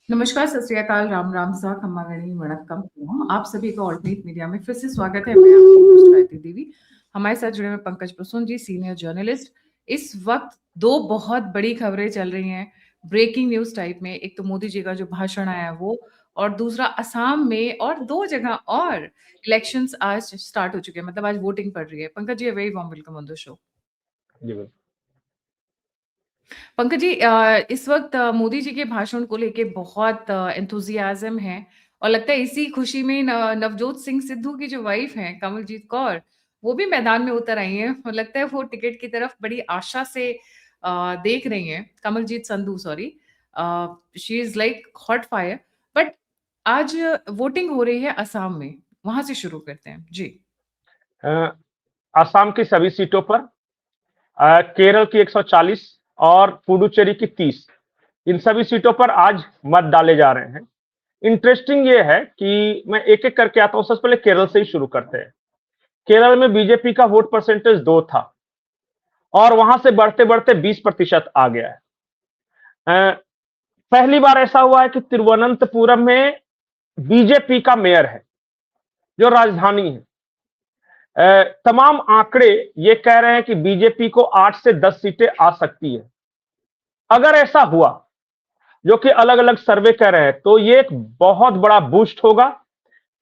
नमस्कार, सत श्री अकाल, राम राम सा, खम्मा गणी वणक्कम। आप सभी का ऑल्टरनेट मीडिया में फिर से स्वागत है। मैं आपकी होस्ट गायत्री देवी। हमारे साथ जुड़े हुए पंकज प्रसून जी, सीनियर जर्नलिस्ट। इस वक्त दो बहुत बड़ी खबरें चल रही हैं, ब्रेकिंग न्यूज टाइप में। एक तो मोदी जी का जो भाषण आया वो, और दूसरा असम में और दो जगह और इलेक्शंस आज स्टार्ट हो चुके हैं, मतलब आज वोटिंग पड़ रही है। Pankaj ji, very warm welcome on the show. जी बिल्कुल। पंकज जी, इस वक्त मोदी जी के भाषण को लेके बहुत एंथुजियाज्म है, और लगता है इसी खुशी में नवजोत सिंह सिद्धू की जो वाइफ हैं कमलजीत कौर, वो भी मैदान में उतर आई हैं। और लगता है वो टिकट की तरफ बड़ी आशा से देख रही हैं। Kamaljit Sandhu, sorry. She is like hot fire. But आज वोटिंग हो रही है असम में, वहां से शुरू करते हैं जी। असम की सभी सीटों पर, केरल की 140 और पुडुचेरी की 30, इन सभी सीटों पर आज मत डाले जा रहे हैं। इंटरेस्टिंग ये है कि मैं एक एक करके आता हूं। सबसे पहले केरल से ही शुरू करते हैं। केरल में बीजेपी का वोट परसेंटेज 2 था और वहां से बढ़ते बढ़ते 20% आ गया है। पहली बार ऐसा हुआ है कि तिरुवनंतपुरम में बीजेपी का मेयर है, जो राजधानी है। तमाम आंकड़े ये कह रहे हैं कि बीजेपी को 8 से 10 सीटें आ सकती है। अगर ऐसा हुआ, जो कि अलग अलग सर्वे कह रहे हैं, तो ये एक बहुत बड़ा बूस्ट होगा,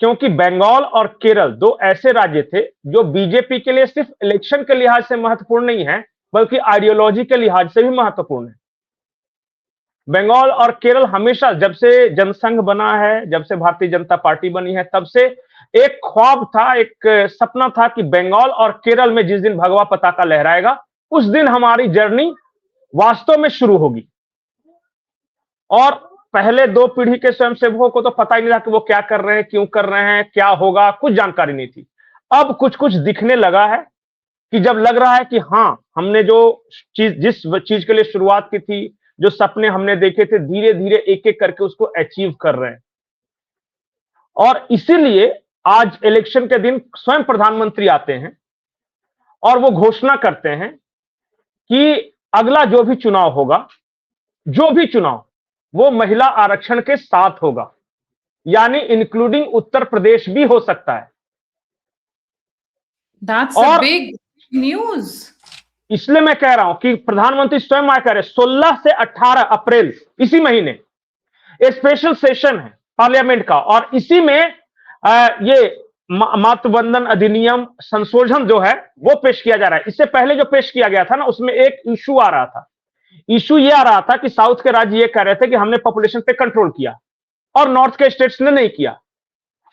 क्योंकि बंगाल और केरल दो ऐसे राज्य थे जो बीजेपी के लिए सिर्फ इलेक्शन के लिहाज से महत्वपूर्ण नहीं है, बल्कि आइडियोलॉजी के लिहाज से भी महत्वपूर्ण है। बंगाल और केरल हमेशा, जब से जनसंघ बना है, जब से भारतीय जनता पार्टी बनी है, तब से एक ख्वाब था, एक सपना था कि बंगाल और केरल में जिस दिन भगवा पताका लहराएगा, उस दिन हमारी जर्नी वास्तव में शुरू होगी। और पहले दो पीढ़ी के स्वयंसेवकों को तो पता ही नहीं था कि वो क्या कर रहे हैं, क्यों कर रहे हैं, क्या होगा, कुछ जानकारी नहीं थी। अब कुछ कुछ दिखने लगा है कि जब लग रहा है कि हाँ, हमने जो जिस चीज के लिए शुरुआत की थी, जो सपने हमने देखे थे, धीरे धीरे एक एक करके उसको अचीव कर रहे हैं। और इसीलिए आज इलेक्शन के दिन स्वयं प्रधानमंत्री आते हैं और वो घोषणा करते हैं कि अगला जो भी चुनाव होगा, जो भी चुनाव, वो महिला आरक्षण के साथ होगा, यानी इंक्लूडिंग उत्तर प्रदेश भी हो सकता है। दैट्स अ और बिग न्यूज। इसलिए मैं कह रहा हूं कि प्रधानमंत्री स्वयं आया करे। 16 से 18 अप्रैल इसी महीने स्पेशल सेशन है पार्लियामेंट का, और इसी में ये मातृ वंदन अधिनियम संशोधन जो है वो पेश किया जा रहा है। इससे पहले जो पेश किया गया था ना, उसमें एक इशू आ रहा था। इशू ये आ रहा था कि साउथ के राज्य ये कह रहे थे कि हमने पॉपुलेशन पे कंट्रोल किया और नॉर्थ के स्टेट्स ने नहीं किया।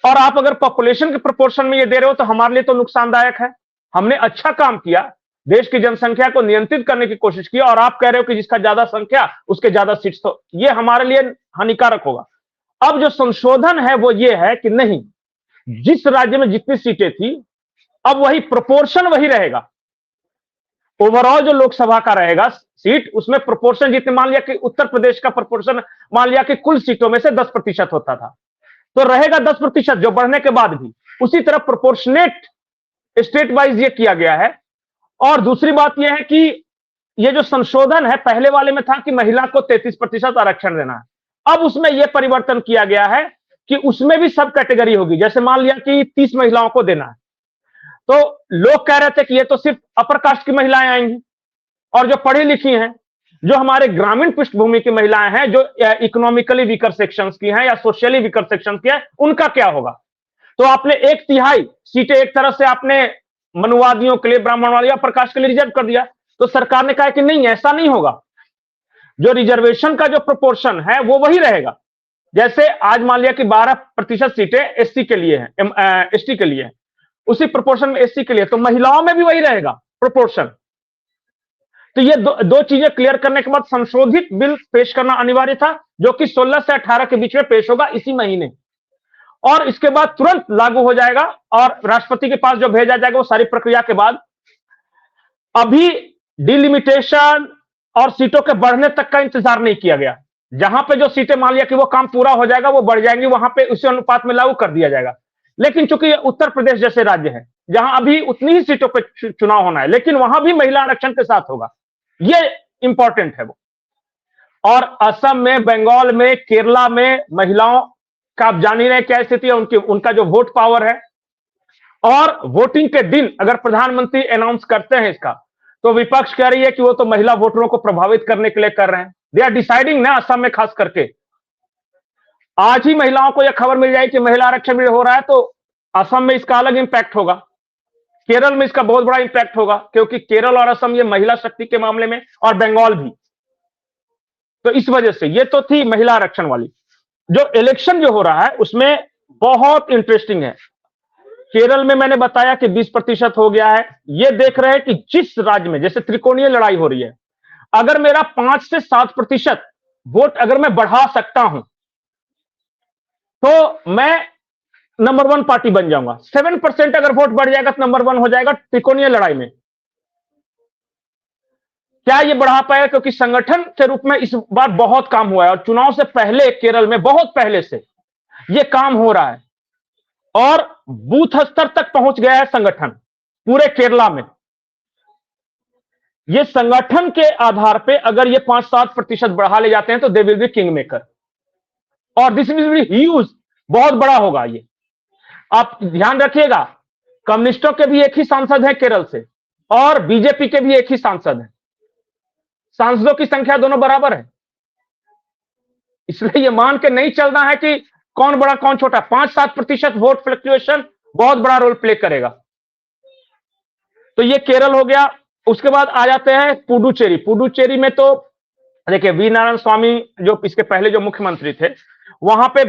और आप अगर पॉपुलेशन के प्रोपोर्शन में ये दे रहे हो तो हमारे लिए तो नुकसानदायक है। हमने अच्छा काम किया, देश की जनसंख्या को नियंत्रित करने की कोशिश की, और आप कह रहे हो कि जिसका ज्यादा संख्या उसके ज्यादा सीट्स, तो ये हमारे लिए हानिकारक होगा। अब जो संशोधन है वो ये है कि नहीं, जिस राज्य में जितनी सीटें थी, अब वही प्रोपोर्शन वही रहेगा। ओवरऑल जो लोकसभा का रहेगा सीट, उसमें प्रोपोर्शन जितने, मान लिया कि उत्तर प्रदेश का प्रोपोर्शन मान लिया कि कुल सीटों में से 10% होता था, तो रहेगा 10%, जो बढ़ने के बाद भी उसी तरह प्रोपोर्शनेट स्टेट वाइज ये किया गया है। और दूसरी बात यह है कि ये जो संशोधन है, पहले वाले में था कि महिला को 33% आरक्षण देना है। अब उसमें यह परिवर्तन किया गया है कि उसमें भी सब कैटेगरी होगी। जैसे मान लिया कि 30 महिलाओं को देना है, तो लोग कह रहे थे कि ये तो सिर्फ अपर कास्ट की महिलाएं आएंगी, और जो पढ़ी लिखी हैं, जो हमारे ग्रामीण पृष्ठभूमि की महिलाएं हैं, जो इकोनॉमिकली वीकर सेक्शंस की हैं या सोशली वीकर सेक्शंस की हैं, उनका क्या होगा? तो आपने 1/3 सीटें एक तरह से आपने मनुवादियों के लिए, ब्राह्मणवादी या प्रकाश के लिए रिजर्व कर दिया। तो सरकार ने कहा कि नहीं, ऐसा नहीं होगा। जो रिजर्वेशन का जो प्रोपोर्शन है वो वही रहेगा। जैसे आज मान लिया कि 12% सीटें एससी के लिए हैं, एसटी के लिए है, उसी प्रोपोर्शन में एससी के लिए, तो महिलाओं में भी वही रहेगा प्रोपोर्शन। तो ये दो चीजें क्लियर करने के बाद संशोधित बिल पेश करना अनिवार्य था, जो कि 16 से 18 के बीच में पेश होगा इसी महीने, और इसके बाद तुरंत लागू हो जाएगा और राष्ट्रपति के पास जो भेजा जाएगा वो सारी प्रक्रिया के बाद। अभी डिलिमिटेशन और सीटों के बढ़ने तक का इंतजार नहीं किया गया। जहां पे जो सीटें मान लिया कि वो काम पूरा हो जाएगा, वो बढ़ जाएंगी, वहां पे उसी अनुपात में लागू कर दिया जाएगा। लेकिन चूंकि ये उत्तर प्रदेश जैसे राज्य है, जहां अभी उतनी ही सीटों पर चुनाव होना है, लेकिन वहां भी महिला आरक्षण के साथ होगा, ये इंपॉर्टेंट है वो। और असम में, बंगाल में, केरला में महिलाओं का आप जान ही रहे क्या स्थिति है, उनका जो वोट पावर है। और वोटिंग के दिन अगर प्रधानमंत्री अनाउंस करते हैं इसका, तो विपक्ष कह रही है कि वो तो महिला वोटरों को प्रभावित करने के लिए कर रहे हैं। दे आर डिसाइडिंग ना, असम में खास करके आज ही महिलाओं को यह खबर मिल जाए कि महिला आरक्षण हो रहा है, तो असम में इसका अलग इंपैक्ट होगा, केरल में इसका बहुत बड़ा इंपैक्ट होगा, क्योंकि केरल और असम ये महिला शक्ति के मामले में, और बंगाल भी। तो इस वजह से ये तो थी महिला आरक्षण वाली। जो इलेक्शन जो हो रहा है उसमें बहुत इंटरेस्टिंग है। केरल में मैंने बताया कि 20% हो गया है। ये देख रहे हैं कि जिस राज्य में जैसे त्रिकोणीय लड़ाई हो रही है, अगर मेरा 5 से 7% वोट अगर मैं बढ़ा सकता हूं, तो मैं नंबर 1 पार्टी बन जाऊंगा। 7% अगर वोट बढ़ जाएगा तो नंबर 1 हो जाएगा त्रिकोणीय लड़ाई में। क्या ये बढ़ा पाएगा? क्योंकि संगठन के रूप में इस बार बहुत काम हुआ है, और चुनाव से पहले केरल में बहुत पहले से ये काम हो रहा है, और बूथ स्तर तक पहुंच गया है संगठन पूरे केरला में। ये संगठन के आधार पे अगर ये 5-7% बढ़ा ले जाते हैं तो they will be king maker, और दिस विल बी ह्यूज, बहुत बड़ा होगा ये। आप ध्यान रखिएगा, कम्युनिस्टों के भी एक ही सांसद हैं केरल से, और बीजेपी के भी एक ही सांसद हैं। सांसदों की संख्या दोनों बराबर है, इसलिए ये मान के नहीं चलना है कि कौन बड़ा कौन छोटा। 5-7% वोट फ्लक्चुएशन बहुत बड़ा रोल प्ले करेगा। तो ये केरल हो गया। उसके बाद आ जाते हैं पुडुचेरी। पुडुचेरी में तो देखिए वी नारायण स्वामी जो इसके पहले जो मुख्यमंत्री थे, वहां पे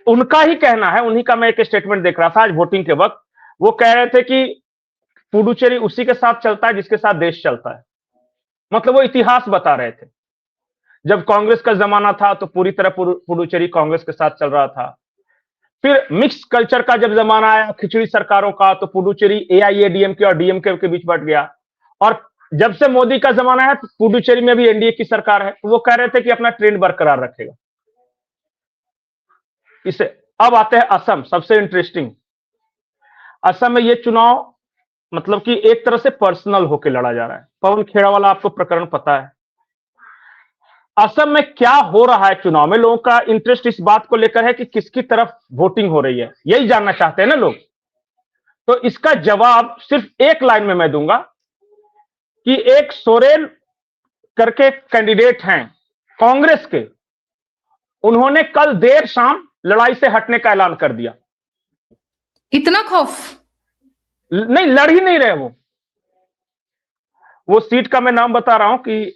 उनका ही कहना है, उन्हीं का मैं एक स्टेटमेंट देख रहा था आज वोटिंग के वक्त, वो कह रहे थे कि पुडुचेरी उसी के साथ चलता है जिसके साथ देश चलता है। मतलब वो इतिहास बता रहे थे, जब कांग्रेस का जमाना था तो पूरी तरह पुडुचेरी कांग्रेस के साथ चल रहा था। फिर मिक्स कल्चर का जब जमाना आया खिचड़ी सरकारों का, तो पुडुचेरी एआईएडीएमके और डीएमके के बीच बट गया। और जब से मोदी का जमाना है, पुडुचेरी में भी एनडीए की सरकार है, तो वो कह रहे थे कि अपना ट्रेंड बरकरार रखेगा। इसे अब आते हैं असम, सबसे इंटरेस्टिंग। असम में ये चुनाव मतलब कि एक तरह से पर्सनल होकर लड़ा जा रहा है। पवन खेड़ा वाला आपको प्रकरण पता है। असम में क्या हो रहा है चुनाव में, लोगों का इंटरेस्ट इस बात को लेकर है कि किसकी तरफ वोटिंग हो रही है, यही जानना चाहते हैं ना लोग। तो इसका जवाब सिर्फ एक लाइन में मैं दूंगा कि एक सोरेन करके कैंडिडेट हैं कांग्रेस के, उन्होंने कल देर शाम लड़ाई से हटने का ऐलान कर दिया। इतना खौफ? नहीं, लड़ ही नहीं रहे वो सीट का मैं नाम बता रहा हूं कि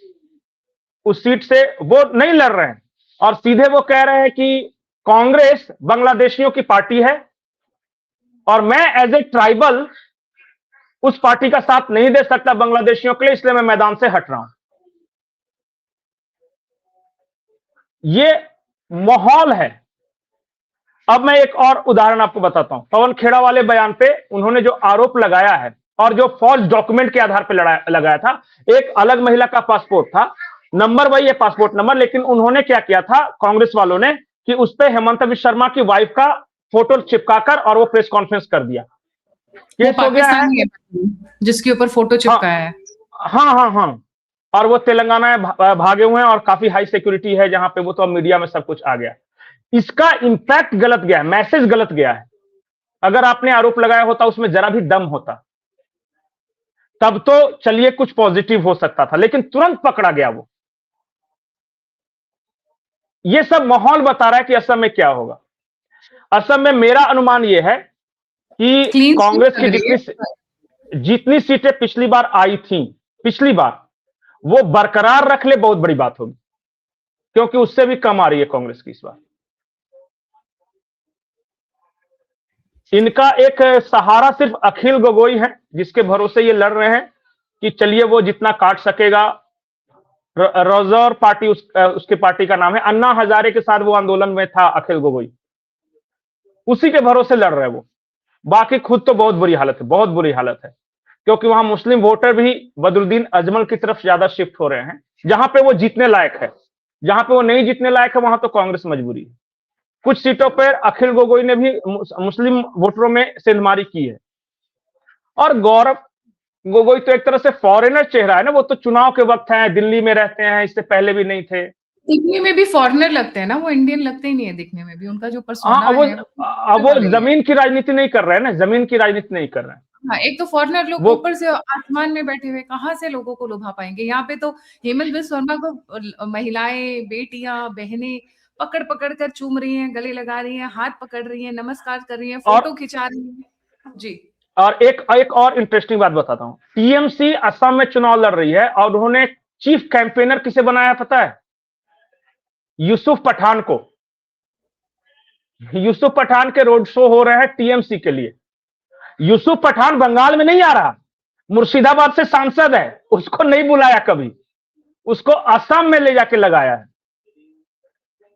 उस सीट से वो नहीं लड़ रहे हैं, और सीधे वो कह रहे हैं कि कांग्रेस बांग्लादेशियों की पार्टी है, और मैं एज ए ट्राइबल उस पार्टी का साथ नहीं दे सकता बांग्लादेशियों के लिए, इसलिए मैं मैदान से हट रहा हूं। ये माहौल है। अब मैं एक और उदाहरण आपको बताता हूं। पवन खेड़ा वाले बयान पे उन्होंने जो आरोप लगाया है, और जो फॉल्स डॉक्यूमेंट के आधार पर लगाया था, एक अलग महिला का पासपोर्ट था, नंबर वही है पासपोर्ट नंबर, लेकिन उन्होंने क्या किया था कांग्रेस वालों ने कि उस पर हेमंत बिश्व शर्मा की वाइफ का फोटो चिपकाकर और वो प्रेस कॉन्फ्रेंस कर दिया। केस हो गया है जिसके ऊपर फोटो चिपकाया है। हाँ, और वो तेलंगाना में भागे हुए हैं, और काफी हाई सिक्योरिटी है जहां पे, वो तो अब मीडिया में सब कुछ आ गया। इसका इंपैक्ट गलत गया है, मैसेज गलत गया है। अगर आपने आरोप लगाया होता उसमें जरा भी दम होता, तब तो चलिए कुछ पॉजिटिव हो सकता था, लेकिन तुरंत पकड़ा गया वो। ये सब माहौल बता रहा है कि असम में क्या होगा। असम में मेरा अनुमान यह है कि कांग्रेस की जितनी सीटें पिछली बार आई थी, पिछली बार वो बरकरार रख ले, बहुत बड़ी बात होगी, क्योंकि उससे भी कम आ रही है कांग्रेस की इस बार। इनका एक सहारा सिर्फ अखिल गोगोई है, जिसके भरोसे ये लड़ रहे हैं कि चलिए वो जितना काट सकेगा। रोजर पार्टी उसके पार्टी का नाम है, अन्ना हजारे के साथ वो आंदोलन में था अखिल गोगोई, उसी के भरोसे लड़ रहे हैं वो। बाकी खुद तो बहुत बुरी हालत है, बहुत बुरी हालत है, क्योंकि वहां मुस्लिम वोटर भी बदरुद्दीन अजमल की तरफ ज्यादा शिफ्ट हो रहे हैं, जहां पे वो जीतने लायक है। जहां पे वो नहीं जीतने लायक है वहां तो कांग्रेस मजबूरी है। कुछ सीटों पर अखिल गोगोई ने भी मुस्लिम वोटरों में सेंधमारी की है। और गौरव, गोगोई तो एक तरह से फॉरेनर चेहरा है ना, वो तो चुनाव के वक्त है, दिल्ली में रहते हैं, इससे पहले भी नहीं थे। दिखने में भी फॉरेनर लगते हैं ना, वो इंडियन लगते ही नहीं है दिखने में भी, उनका जो हाँ, पर्सोना अब वो है अब वो वो वाला ही है। जमीन की राजनीति नहीं कर रहे हैं ना, जमीन की राजनीति नहीं कर रहे हैं हाँ, एक तो फॉरेनर लोग वो। ऊपर से आसमान में बैठे हुए कहाँ से लोगों को लुभा पाएंगे। यहाँ पे तो हेमंत बिस्व शर्मा को महिलाएं, बेटियां, बहनें पकड़ पकड़ कर चूम रही हैं, गले लगा रही हैं, हाथ पकड़ रही हैं, नमस्कार कर रही हैं, और फोटो खिंचा रही हैं जी। एक और इंटरेस्टिंग बात बताता हूं। टीएमसी असम में चुनाव लड़ रही है और उन्होंने चीफ कैंपेनर किसे बनाया पता है? यूसुफ पठान को। यूसुफ पठान के रोड शो हो रहे हैं टीएमसी के लिए। यूसुफ पठान बंगाल में नहीं आ रहा, मुर्शिदाबाद से सांसद है, उसको नहीं बुलाया कभी, उसको असम में ले जाके लगाया है।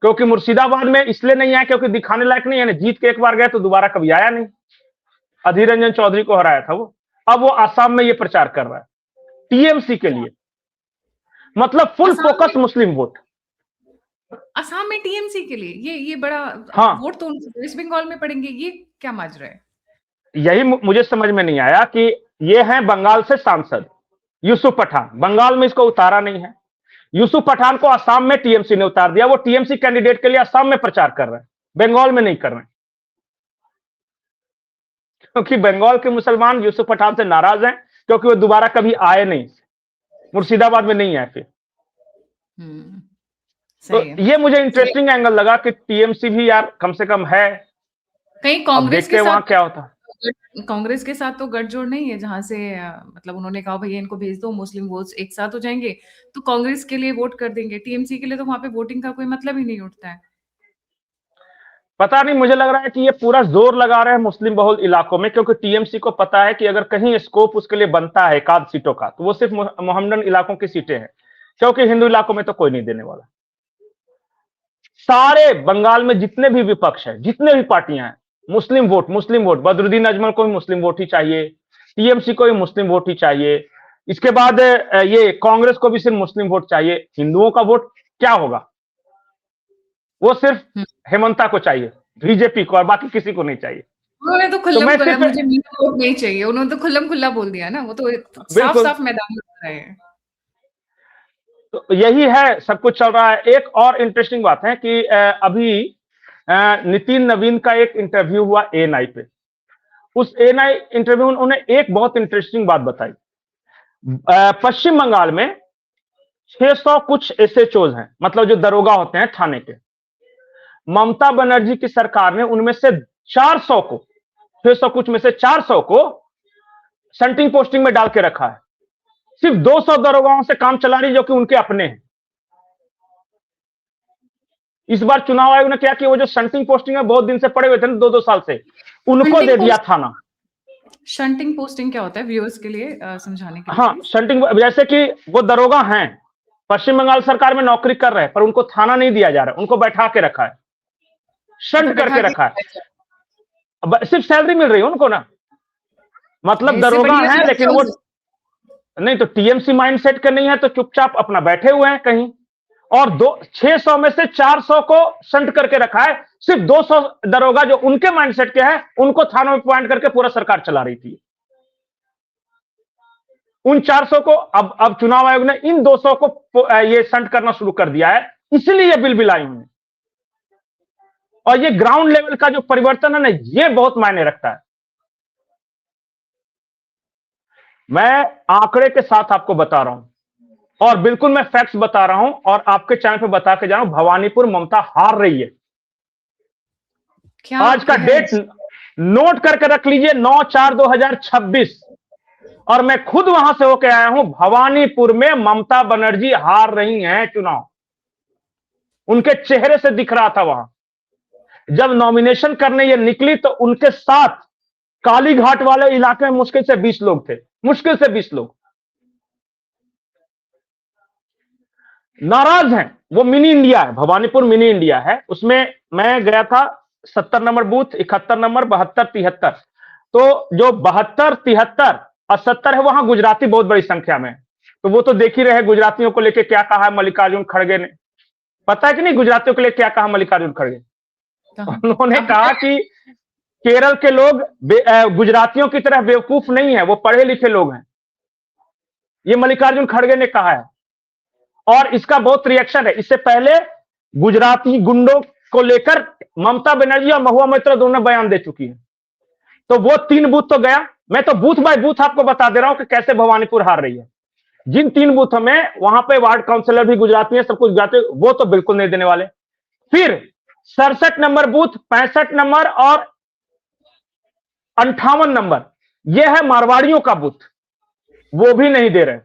क्योंकि मुर्शिदाबाद में इसलिए नहीं आया क्योंकि दिखाने लायक नहीं है, जीत के एक बार गया तो दोबारा कभी आया नहीं। अधीर रंजन चौधरी को हराया था वो। अब वो असम में ये प्रचार कर रहा है टीएमसी के लिए, मतलब फुल फोकस मुस्लिम वोट। असम में टीएमसी के लिए ये बड़ा हाँ, वोट तो वेस्ट बंगाल में पड़ेंगे, ये क्या माजरा है? यही मुझे समझ में नहीं आया कि ये हैं बंगाल से सांसद यूसुफ पठान, बंगाल में इसको उतारा नहीं है। यूसुफ पठान को असम में टीएमसी ने उतार दिया, वो टीएमसी कैंडिडेट के लिए असम में प्रचार कर रहे हैं, बंगाल में नहीं कर रहे हैं। क्योंकि बंगाल के मुसलमान यूसुफ पठान से नाराज हैं, क्योंकि वो दोबारा कभी आए नहीं, मुर्शिदाबाद में नहीं आए फिर। तो सही है। ये मुझे इंटरेस्टिंग एंगल लगा कि टीएमसी भी यार कम से कम है। कहीं अब कांग्रेस देखते के हैं वहां साथ, क्या होता है। कांग्रेस के साथ तो गठजोड़ नहीं है जहां से मतलब उन्होंने कहा भैया इनको भेज दो, मुस्लिम वोट्स एक साथ हो जाएंगे तो कांग्रेस के लिए वोट कर देंगे। टीएमसी के लिए तो वहां पे वोटिंग का कोई मतलब ही नहीं उठता है। पता नहीं, मुझे लग रहा है कि ये पूरा जोर लगा रहे हैं मुस्लिम बहुल इलाकों में, क्योंकि टीएमसी को पता है कि अगर कहीं स्कोप उसके लिए बनता है एकाध सीटों का, तो वो सिर्फ मोहम्मदन इलाकों की सीटें हैं, क्योंकि हिंदू इलाकों में तो कोई नहीं देने वाला। सारे बंगाल में जितने भी विपक्ष है, जितने भी पार्टियां हैं, मुस्लिम वोट, मुस्लिम वोट। बदरुद्दीन अजमल को भी मुस्लिम वोट ही चाहिए, टीएमसी को भी मुस्लिम वोट ही चाहिए, इसके बाद ये कांग्रेस को भी सिर्फ मुस्लिम वोट चाहिए। हिंदुओं का वोट क्या होगा? वो सिर्फ हेमंता को चाहिए, बीजेपी को, और बाकी किसी को नहीं चाहिए। उन्होंने तो तो मैं सिर्फ मुझे मीना वोट नहीं चाहिए, उन्होंने तो खुल्लम खुल्ला बोल दिया ना, वो तो साफ बिल्कुल, साफ मैदान में रहे हैं। तो यही है, सब कुछ चल रहा है। एक और इंटरेस्टिंग बात है कि अभी नितिन नवीन का एक इंटरव्यू हुआ एएनआई पे। उस एएनआई इंटरव्यू में उन्होंने एक बहुत इंटरेस्टिंग बात बताई। पश्चिम बंगाल में 600 कुछ एसएचओज हैं, मतलब जो दरोगा होते हैं थाने के। ममता बनर्जी की सरकार ने उनमें से 400 को, 600 कुछ में से 400 को सेंटिंग पोस्टिंग में डाल के रखा है। सिर्फ 200 दरोगाओं से काम चला रही, जो कि उनके अपने हैं। इस बार चुनाव आयोग ने क्या किया, वो जो शंटिंग पोस्टिंग है बहुत दिन से पड़े हुए थे ना, 2-2 साल से, उनको दे दिया थाना। शंटिंग पोस्टिंग क्या होता है व्यूअर्स के लिए समझाने के लिए? हाँ, शंटिंग जैसे कि वो दरोगा हैं, पश्चिम बंगाल सरकार में नौकरी कर रहे हैं, पर उनको थाना नहीं दिया जा रहा, उनको बैठा के रखा है, शंट करके रखा है। अब सिर्फ सैलरी मिल रही है उनको ना, मतलब दरोगा है लेकिन वो नहीं, तो टीएमसी माइंडसेट के नहीं है, तो चुपचाप अपना बैठे हुए हैं कहीं। और 600 में से 400 को शंट करके रखा है। सिर्फ 200 दरोगा जो उनके माइंडसेट के हैं, उनको थानों में पॉइंट करके पूरा सरकार चला रही थी। उन 400 को अब चुनाव आयोग ने इन 200 को ये शंट करना शुरू कर दिया है, इसलिए ये बिल लाई उन्होंने। और ये ग्राउंड लेवल का जो परिवर्तन है ना, ये बहुत मायने रखता है। मैं आंकड़े के साथ आपको बता रहा हूं, और बिल्कुल मैं फैक्ट्स बता रहा हूं, और आपके चैनल पे बता के जा रहा हूं, भवानीपुर ममता हार रही है। आज का डेट नोट करके रख लीजिए, 9/4/2026, और मैं खुद वहां से होके आया हूं। भवानीपुर में ममता बनर्जी हार रही हैं चुनाव, उनके चेहरे से दिख रहा था वहां। जब नॉमिनेशन करने ये निकली तो उनके साथ कालीघाट वाले इलाके में मुश्किल से 20 लोग थे, मुश्किल से 20 लोग नाराज हैं। वो मिनी इंडिया है, भवानीपुर मिनी इंडिया है। उसमें मैं गया था, 70 नंबर बूथ, 71 नंबर, 72, 73। तो जो 72, 73 और 70 है, वहां गुजराती बहुत बड़ी संख्या में। तो वो तो देख ही रहे गुजरातियों को लेकर क्या कहा है मल्लिकार्जुन खड़गे ने। पता है कि नहीं गुजरातियों के लिए क्या कहा मल्लिकार्जुन खड़गे? उन्होंने कहा कि केरल के लोग गुजरातियों की तरह बेवकूफ नहीं है, वो पढ़े लिखे लोग हैं। ये मल्लिकार्जुन खड़गे ने कहा है और इसका बहुत रिएक्शन है। इससे पहले गुजराती गुंडों को लेकर ममता बनर्जी और महुआ मोइत्रा दोनों बयान दे चुकी है। तो वो 3 बूथ तो गया। मैं तो बूथ बाय बूथ आपको बता दे रहा हूं कि कैसे भवानीपुर हार रही है। जिन 3 बूथों में वहां पे वार्ड काउंसलर भी गुजराती है, सब कुछ गुजराती, वो तो बिल्कुल नहीं देने वाले। फिर 67 नंबर बूथ, 65 नंबर और 58 नंबर, यह है मारवाड़ियों का बूथ, वो भी नहीं दे रहे।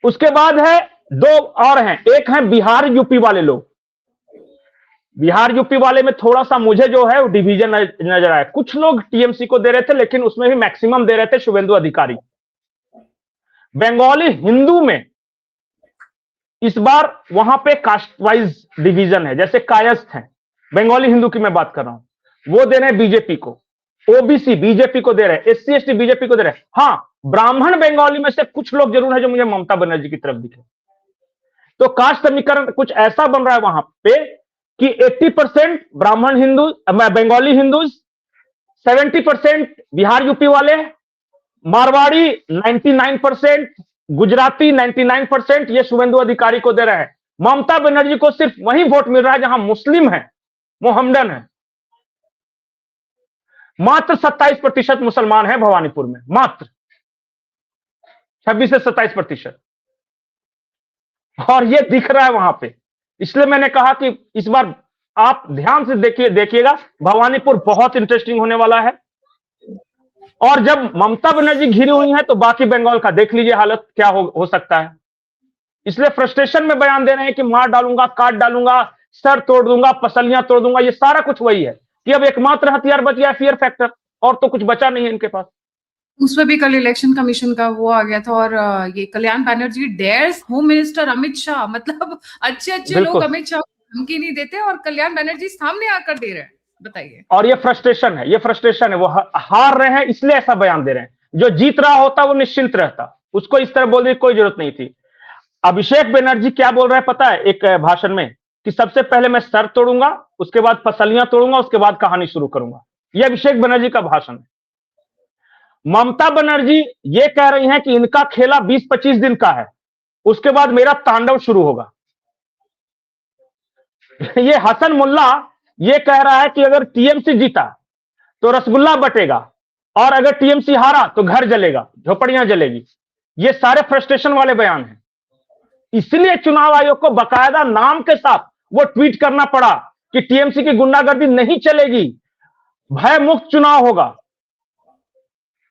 उसके बाद है 2 और हैं, एक है बिहार यूपी वाले लोग। बिहार यूपी वाले में थोड़ा सा मुझे जो है वो डिवीजन नजर आया। कुछ लोग टीएमसी को दे रहे थे, लेकिन उसमें भी मैक्सिमम दे रहे थे शुभेंदु अधिकारी। बंगाली हिंदू में इस बार वहां पे कास्ट वाइज डिवीजन है, जैसे कायस्थ है, बंगाली हिंदू की मैं बात कर रहा हूं, वो दे रहे हैं बीजेपी को। ओबीसी बीजेपी को दे रहे हैं, एससी एसटी बीजेपी को दे रहे हैं। हां, ब्राह्मण बंगाली में से कुछ लोग जरूर है जो मुझे ममता बनर्जी की तरफ दिखे। तो कास्ट समीकरण कुछ ऐसा बन रहा है वहां पे कि 80% ब्राह्मण हिंदू, बंगाली हिंदू, 70% बिहार यूपी वाले, मारवाड़ी 99%, गुजराती 99%, ये शुभेंदु अधिकारी को दे रहे हैं। ममता बनर्जी को सिर्फ वही वोट मिल रहा है जहां मुस्लिम है, मोहम्मदन है। मात्र 27% मुसलमान है भवानीपुर में, मात्र 26 से 27%, और ये दिख रहा है वहां पे। इसलिए मैंने कहा कि इस बार आप ध्यान से देखिएगा, भवानीपुर बहुत इंटरेस्टिंग होने वाला है। और जब ममता बनर्जी घिरी हुई है तो बाकी बंगाल का देख लीजिए हालत क्या हो सकता है। इसलिए फ्रस्ट्रेशन में बयान दे रहे हैं कि मार डालूंगा, काट डालूंगा, सर तोड़ दूंगा, पसलियां तोड़ दूंगा। ये सारा कुछ वही है कि अब एकमात्र हथियार बच गया फियर फैक्टर, और तो कुछ बचा नहीं है इनके पास। उसमें भी कल इलेक्शन कमीशन का वो आ गया था, और ये Kalyan Banerjee dares home minister Amit Shah, मतलब अच्छे लोग अमित शाह को धमकी नहीं देते और कल्याण बैनर्जी सामने आकर दे रहे हैं। बताइए। और ये फ्रस्ट्रेशन है, वो हार रहे हैं इसलिए ऐसा बयान दे रहे हैं। जो जीत रहा होता वो निश्चिंत रहता, उसको इस तरह बोलने की कोई जरूरत नहीं थी। अभिषेक बनर्जी क्या बोल रहे हैं पता है एक भाषण में, कि सबसे पहले मैं सर तोड़ूंगा, उसके बाद पसलियां तोड़ूंगा, उसके बाद कहानी शुरू करूंगा। यह अभिषेक बनर्जी का भाषण है। ममता बनर्जी ये कह रही हैं कि इनका खेला 20-25 दिन का है, उसके बाद मेरा तांडव शुरू होगा। ये हसन मुल्ला ये कह रहा है कि अगर टीएमसी जीता तो रसगुल्ला बटेगा, और अगर टीएमसी हारा तो घर जलेगा, झोपड़ियां जलेगी। ये सारे फ्रस्ट्रेशन वाले बयान हैं। इसलिए चुनाव आयोग को बकायदा नाम के साथ वो ट्वीट करना पड़ा कि टीएमसी की गुंडागर्दी नहीं चलेगी, भय मुक्त चुनाव होगा,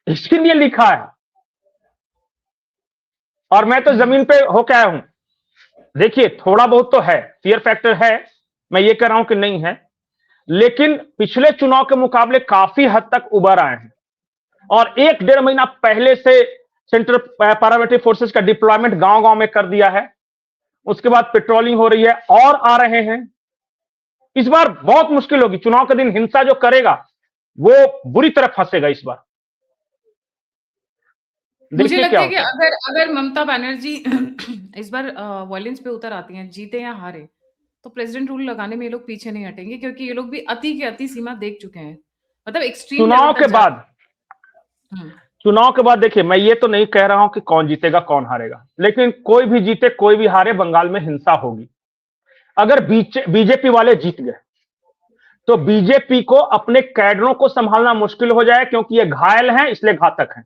इसके लिए लिखा है। और मैं तो जमीन पे होके आया हूं। देखिए थोड़ा बहुत तो है, फियर फैक्टर है, मैं ये कह रहा हूं कि नहीं है, लेकिन पिछले चुनाव के मुकाबले काफी हद तक उभर आए हैं। और 1-1.5 महीना पहले से सेंट्रल पैरामिलिट्री फोर्सेस का डिप्लॉयमेंट गांव-गांव में कर दिया है। उसके बाद पेट्रोलिंग हो रही है और आ रहे हैं। इस बार बहुत मुश्किल होगी, चुनाव के दिन हिंसा जो करेगा वो बुरी तरह फंसेगा इस बार। मुझे लगता है कि अगर ममता बनर्जी इस बार वॉयलेंस पे उतर आती हैं, जीते या हारे, तो प्रेसिडेंट रूल लगाने में ये लोग पीछे नहीं हटेंगे, क्योंकि ये लोग भी अति की अति सीमा देख चुके हैं। मतलब एक्सट्रीम चुनाव के बाद देखिए, मैं ये तो नहीं कह रहा हूं कि कौन जीतेगा कौन हारेगा, लेकिन कोई भी जीते कोई भी हारे, बंगाल में हिंसा होगी। अगर बीजेपी वाले जीत गए तो बीजेपी को अपने कैडरों को संभालना मुश्किल हो जाए, क्योंकि ये घायल हैं, इसलिए घातक हैं।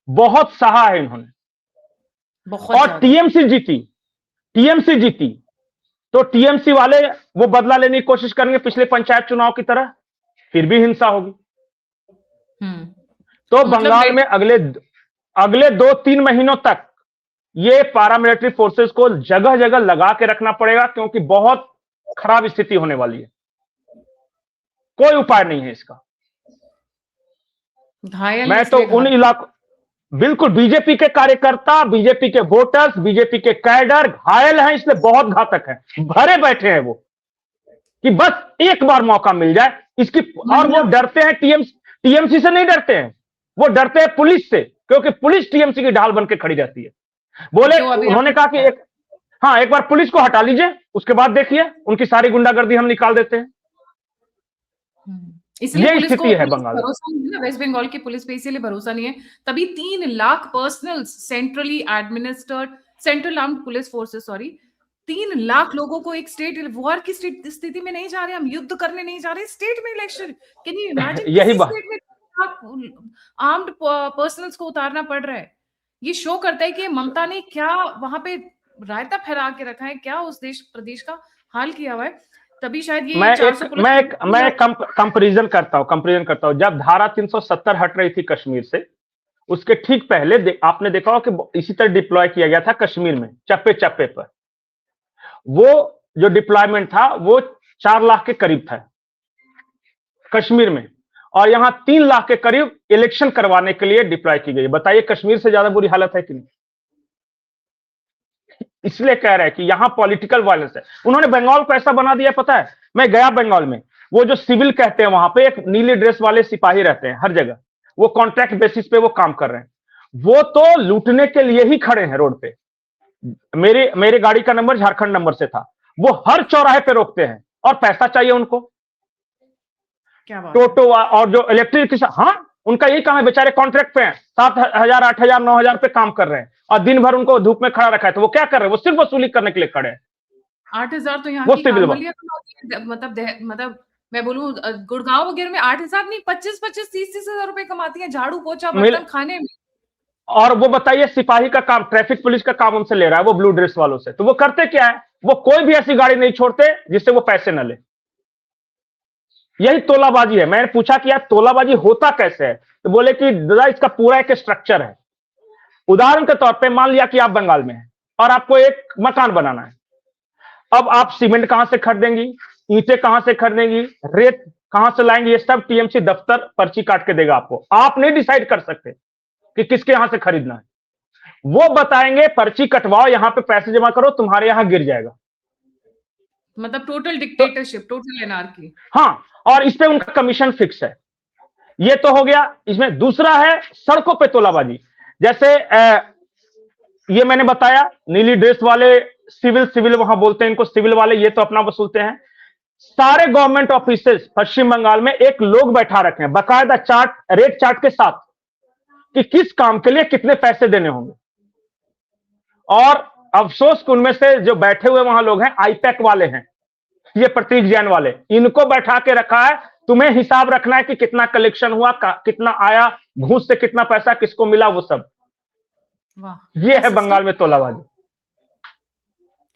बहुत सहा है इन्होंने। और टीएमसी जीती तो टीएमसी वाले वो बदला लेने की कोशिश करेंगे पिछले पंचायत चुनाव की तरह, फिर भी हिंसा होगी। तो बंगाल में अगले 2-3 महीनों तक ये पैरामिलिट्री फोर्सेस को जगह जगह लगा के रखना पड़ेगा, क्योंकि बहुत खराब स्थिति होने वाली है। कोई उपाय नहीं है इसका। मैं तो उन इलाकों, बिल्कुल बीजेपी के कार्यकर्ता, बीजेपी के वोटर्स, बीजेपी के कैडर घायल हैं, इसलिए बहुत घातक है। भरे बैठे हैं वो कि बस एक बार मौका मिल जाए इसकी। और वो डरते हैं, टीएमसी से नहीं डरते हैं, वो डरते हैं पुलिस से, क्योंकि पुलिस टीएमसी की ढाल बन के खड़ी रहती है। बोले उन्होंने कहा कि एक बार पुलिस को हटा लीजिए, उसके बाद देखिए उनकी सारी गुंडागर्दी हम निकाल देते हैं। इसलिए ये पुलिस को स्थिति है बंगाल में। भरोसा नहीं है ना, वेस्ट बंगाल की पुलिस पे इसीलिए भरोसा नहीं है। तभी 3 lakh personnels centrally administered central armed police forces 3 lakh लोगों को एक स्टेट वॉर की स्थिति में नहीं जा रहे, हम युद्ध करने नहीं जा रहे, स्टेट में इलेक्शन। कैन यू इमेजिन यही किसी बात, स्टेट में आर्म्ड पर्सनल्स को उतारना पड़ रहा है। ये शो करता है कि ममता ने क्या वहां पे रायता फैला के रखा है, क्या उस देश प्रदेश का हाल किया हुआ है। तभी शायद ये 400 मैं कंपैरिजन करता हूं। जब धारा 370 हट रही थी कश्मीर से, उसके ठीक पहले आपने देखा हो कि इसी तरह डिप्लॉय किया गया था कश्मीर में, चप्पे चप्पे पर। वो जो डिप्लॉयमेंट था वो 4 लाख के करीब था कश्मीर में, और यहां 3 लाख के करीब इलेक्शन करवाने के लिए डिप्लॉय की गई। बताइए कश्मीर से ज्यादा बुरी हालत है कि नहीं? इसलिए कह रहे हैं कि यहां पॉलिटिकल वायलेंस है। उन्होंने बंगाल को ऐसा बना दिया, पता है, मैं गया बंगाल में, वो जो सिविल कहते हैं वहां पे एक नीली ड्रेस वाले सिपाही रहते हैं हर जगह, वो कॉन्ट्रैक्ट बेसिस पे वो काम कर रहे हैं। वो तो लूटने के लिए ही खड़े हैं रोड पे। मेरे गाड़ी का नंबर झारखंड नंबर से था। वो हर चौराहे पे रोकते हैं और पैसा चाहिए उनको। क्या बात टोटो और जो इलेक्ट्रिक, हाँ, उनका यही काम है, बेचारे कॉन्ट्रैक्ट पे हैं, 7,000 8,000 9,000 पे काम कर रहे हैं, और दिन भर उनको धूप में खड़ा रखा है। तो वो क्या कर रहे हैं? वो सिर्फ वसूली करने के लिए खड़े हैं। 8,000 तो यहाँ वो की सिविल कांवलिया कमाती है, मतलब मैं बोलूं गुड़गांव वगैरह में 8,000 नहीं, 25-25 30-30 हजार रुपए कमाती है, झाड़ू पोछा मिल बर्तन खाने में। और वो बताइए, सिपाही का काम, ट्रैफिक पुलिस का काम उनसे ले रहा है वो ब्लू ड्रेस वालों से। तो वो करते क्या है? वो कोई भी ऐसी गाड़ी नहीं छोड़ते जिससे वो पैसे न ले। यही तोलाबाजी है। मैंने पूछा कि यार तोलाबाजी होता कैसे है? तो बोले कि दादा इसका पूरा एक स्ट्रक्चर है। उदाहरण के तौर पे मान लिया कि आप बंगाल में हैं और आपको एक मकान बनाना है। अब आप सीमेंट कहां से खरीदेंगी, ईंटें कहां से खरीदेंगी, रेत कहां से लाएंगी? ये सब टीएमसी दफ्तर पर्ची काट के देगा आपको। आप नहीं डिसाइड कर सकते कि किसके यहां से खरीदना है। वो बताएंगे पर्ची कटवाओ, यहां पे पैसे जमा करो, तुम्हारे यहां गिर जाएगा। मतलब टोटल डिक्टेटरशिप, टोटल एनार्की। हाँ, और इस पे उनका कमीशन फिक्स है। ये तो हो गया। इसमें दूसरा है सड़कों पे तोलाबाजी। जैसे ये मैंने बताया, नीली ड्रेस वाले सिविल वहां बोलते हैं इनको, सिविल वाले, ये तो अपना वसूलते हैं। सारे गवर्नमेंट ऑफिसेस पश्चिम बंगाल में एक लोग बैठा रखे हैं बाकायदा चार्ट, रेट चार्ट के साथ, कि किस काम के लिए कितने पैसे देने होंगे। और अफसोस कि उनमें से जो बैठे हुए वहां लोग हैं आईपैक वाले हैं, ये प्रतीक जैन वाले, इनको बैठा के रखा है। तुम्हें हिसाब रखना है कि कितना कलेक्शन हुआ, कितना आया, घूस से कितना पैसा किसको मिला, वो सब। ये है बंगाल में तोलाबाजी।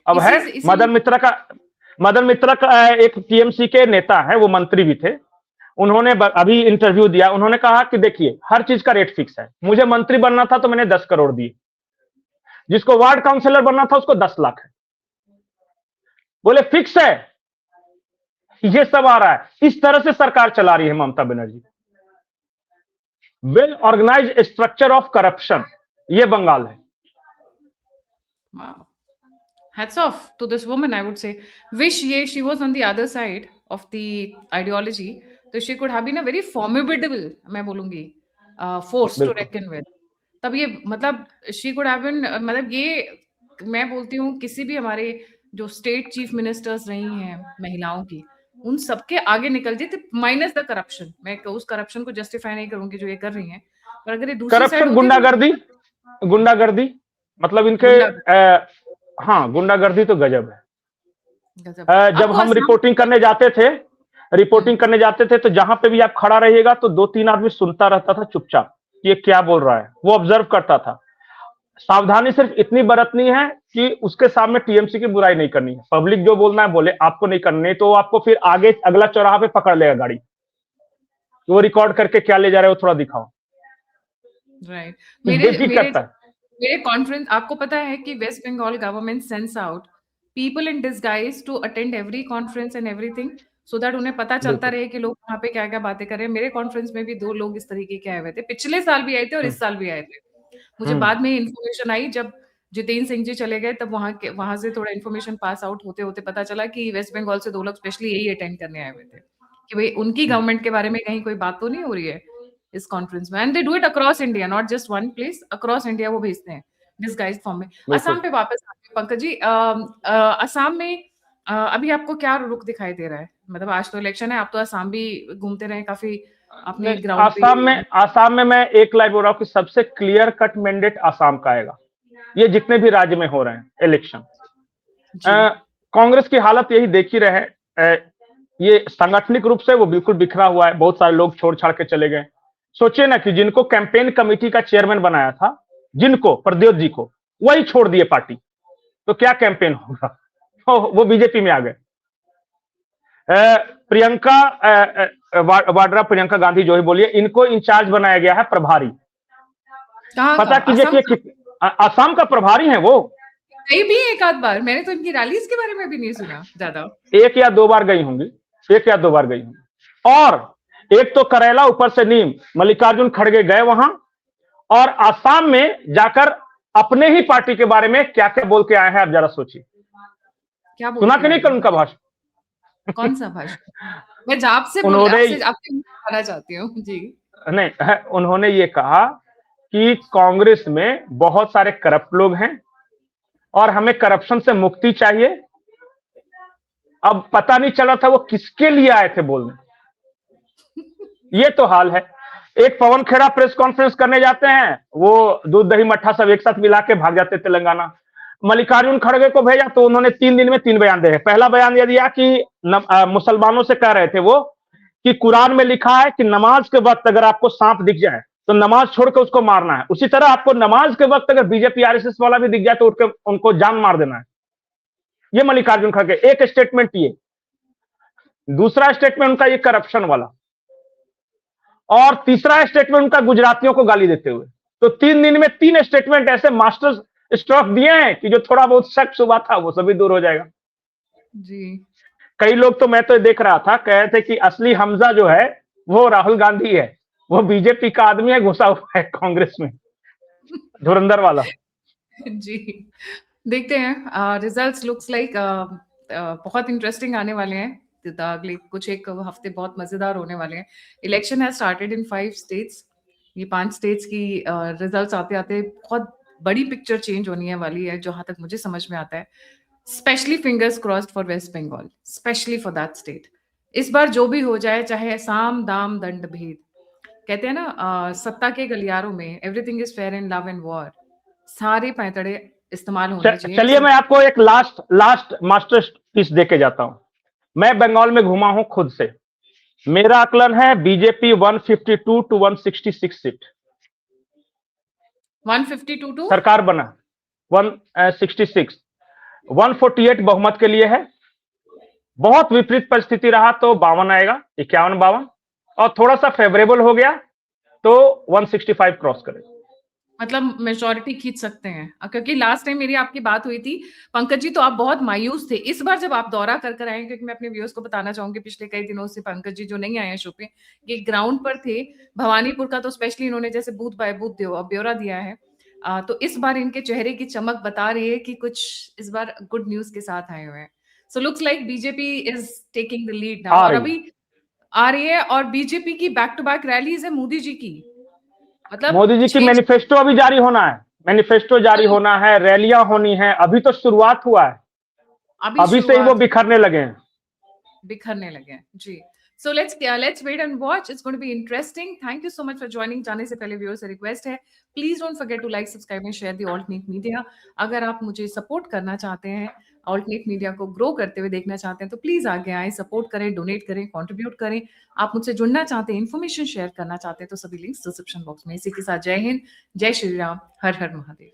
अब है मदन मित्रा का एक टीएमसी के नेता है, वो मंत्री भी थे। उन्होंने अभी इंटरव्यू दिया। उन्होंने कहा कि देखिए हर चीज का रेट फिक्स है। मुझे मंत्री बनना था तो मैंने 10 करोड़ दिए, जिसको वार्ड काउंसिलर बनना था उसको 10 लाख है। बोले फिक्स है। ये सब आ रहा है। इस तरह से सरकार चला रही है Mamata Banerjee. Well organised structure of corruption, ये बंगाल है। Wow. Hats off to this woman, I would say. Wish she was on the other side of the ideology, so she could have been a very formidable, मैं बोलूंगी, force to reckon with. तब ये मतलब she could have been, मतलब ये मैं बोलती हूँ किसी भी हमारे जो स्टेट चीफ मिनिस्टर्स रही हैं महिलाओं की, उन सबके आगे निकल जाती, माइनस द करप्शन। मैं उस करप्शन को जस्टिफाई नहीं करूंगी जो ये कर रही हैं, पर अगर ये दूसरी साइड होती, गुंडागर्दी मतलब इनके हाँ, गुंडागर्दी तो गजब है। जब हम रिपोर्टिंग करने जाते थे तो जहां पे भी आप खड़ा रहिएगा तो 2-3 आदमी सुनता रहता था चुपचाप, ये क्या बोल रहा है, वो ऑब्जर्व करता था। सावधानी सिर्फ इतनी बरतनी है कि उसके सामने टीएमसी की बुराई नहीं करनी है। पब्लिक जो बोलना है बोले, आपको नहीं करना, नहीं तो आपको फिर आगे अगला चौराहा पे पकड़ लेगा गाड़ी, वो रिकॉर्ड करके क्या ले जा रहे हो थोड़ा दिखाओ। राइट। मेरे कॉन्फ्रेंस, आपको पता है कि West Bengal government sends out people in disguise to attend every conference and everything, so that उन्हें पता चलता रहे कि लोग वहां पे क्या क्या बातें कर रहे हैं। मेरे कॉन्फ्रेंस में भी 2 लोग इस तरीके के आए हुए थे, पिछले साल भी आए थे और इस साल भी आए थे। मुझे बाद में इन्फॉर्मेशन आई जब जितेंद्र सिंह जी चले गए, तब वहां से थोड़ा इन्फॉर्मेशन पास आउट होते होते पता चला कि वेस्ट बंगाल से 2 लोग स्पेशली यही अटेंड करने आए हुए थे कि भाई उनकी गवर्नमेंट के बारे में कहीं कोई बात तो नहीं हो रही है इस कॉन्फ्रेंस में। And they do it across India, not just one place, across India वो भेजते हैं डिस्गाइज फॉर्म में। असम पे वापस आते हैं पंकज जी। असम में अभी आपको क्या रुख दिखाई दे रहा है? मतलब आज तो इलेक्शन है, आप तो आसाम भी घूमते रहे काफी अपने नहीं, ग्राउंड पे। आसाम में मैं एक लाइन बोल रहा हूँ कि सबसे क्लियर कट मैंडेट आसाम का आएगा, ये जितने भी राज्य में हो रहे हैं इलेक्शन। जी कांग्रेस की हालत यही देख ही रहे। ये सांगठनिक रूप से वो बिल्कुल बिखरा हुआ है, बहुत सारे लोग छोड़ छाड़ के चले गए। सोचिए ना कि जिनको कैंपेन कमेटी का चेयरमैन बनाया था, जिनको प्रद्योत जी को, वही छोड़ दिए पार्टी, तो क्या कैंपेन होगा। वो बीजेपी में आ गए। प्रियंका वाड्रा, प्रियंका गांधी जो ही बोलिए, इनको इंचार्ज बनाया गया है प्रभारी। कहाँ पता का? कीजिए कि आसाम का प्रभारी है वो। गई भी एक आध बार, मैंने तो इनकी रैलीज के बारे में भी नहीं सुना ज्यादा। एक या दो बार गई होंगी, एक या दो बार गई होंगी। और एक तो करेला ऊपर से नीम, मल्लिकार्जुन खड़गे गए वहां और आसाम में जाकर अपने ही पार्टी के बारे में क्या क्या बोल के आए हैं, आप जरा सोचिए। क्या बोल सुना के कि नहीं आए कल हैं? उनका भाषण? कौन सा भाषण? मैं आपसे उन्होंने बताना चाहती हूँ जी। नहीं, उन्होंने ये कहा कि कांग्रेस में बहुत सारे करप्ट लोग हैं और हमें करप्शन से मुक्ति चाहिए। अब पता नहीं चला था वो किसके लिए आए थे बोलने। ये तो हाल है। एक पवन खेड़ा प्रेस कॉन्फ्रेंस करने जाते हैं, वो दूध दही मट्ठा सब एक साथ मिला के भाग जाते तेलंगाना। मल्लिकार्जुन खड़गे को भेजा तो उन्होंने 3 दिन में 3 बयान दिए। पहला बयान यह दिया कि मुसलमानों से कह रहे थे वो कि कुरान में लिखा है कि नमाज के वक्त अगर आपको सांप दिख जाए तो नमाज छोड़कर उसको मारना है। उसी तरह आपको नमाज के वक्त अगर बीजेपी आरएसएस वाला भी दिख जाए तो उनको जान मार देना है। ये मल्लिकार्जुन खड़गे एक स्टेटमेंट। ये दूसरा स्टेटमेंट उनका ये करप्शन वाला, और तीसरा स्टेटमेंट उनका गुजरातियों को गाली देते हुए। तो 3 दिन में 3 स्टेटमेंट ऐसे मास्टर स्ट्रोक दिए हैं कि जो थोड़ा बहुत शक शुबा था वो सभी दूर हो जाएगा जी। कई लोग तो, मैं तो देख रहा था, कह रहे थे कि असली हमजा जो है वो राहुल गांधी है, वो बीजेपी का आदमी है, घुसा हुआ है कांग्रेस में, धुरंधर वाला। जी देखते हैं। रिजल्ट्स लुक्स लाइक बहुत इंटरेस्टिंग आने वाले हैं। अगले कुछ एक हफ्ते बहुत मजेदार होने वाले हैं। Election has started in 5 states. ये 5 स्टेट्स की रिजल्ट्स आते आते बहुत बड़ी पिक्चर चेंज होने वाली है, जहां तक मुझे समझ में आता है। Specially fingers crossed for West Bengal, specially for that state. इस बार जो भी हो जाए, चाहे साम दाम दंड भेद, कहते हैं ना सत्ता के गलियारों में everything is fair in love and war, सारे पैंतड़े इस्तेमाल होने चाहिए। चलिए मैं आपको एक लास्ट मास्टर पीस देके जाता हूं। मैं बंगाल में घुमा हूं खुद से। मेरा आकलन है बीजेपी 152 टू 166 सीट 152 टू सरकार बना 166, 148 बहुमत के लिए है। बहुत विपरीत परिस्थिति रहा तो 52 आएगा, 51-52, और थोड़ा सा फेवरेबल हो गया तो 165 क्रॉस करेगा। मतलब मेजोरिटी खींच सकते हैं। क्योंकि लास्ट टाइम मेरी आपकी बात हुई थी पंकज जी, तो आप बहुत मायूस थे। इस बार जब आप दौरा कर कर आए, क्योंकि मैं अपने व्यूअर्स को बताना चाहूंगी पिछले कई दिनों से पंकज जी जो नहीं आए हैं शो पे, ये ग्राउंड पर थे। भवानीपुर का तो स्पेशली इन्होंने जैसे बूथ बाय बूथ ब्यौरा दिया है। तो इस बार इनके चेहरे की चमक बता रही है कि कुछ इस बार गुड न्यूज के साथ आए हुए हैं। सो looks like BJP is taking the lead now. और अभी आ रही है, और बीजेपी की बैक टू बैक रैलीज है मोदी जी की। मतलब मोदी जी की मैनिफेस्टो अभी जारी होना है, मैनिफेस्टो जारी होना है, रैलियां होनी है। अभी तो शुरुआत हुआ है, अभी से ही वो बिखरने लगे हैं। जी। So let's wait and watch. It's going to be interesting. Thank you so much for joining. जाने से पहले व्यूअर्स से रिक्वेस्ट है, please don't forget to like, subscribe and share the alternate media. अगर आप मुझे सपोर्ट करना चाहते हैं, ऑल्टरनेट मीडिया को ग्रो करते हुए देखना चाहते हैं, तो प्लीज आगे आए, सपोर्ट करें, डोनेट करें, कंट्रीब्यूट करें। आप मुझसे जुड़ना चाहते हैं, इन्फॉर्मेशन शेयर करना चाहते हैं, तो सभी लिंक्स डिस्क्रिप्शन बॉक्स में। इसी के साथ जय हिंद, जय श्री राम, हर हर महादेव।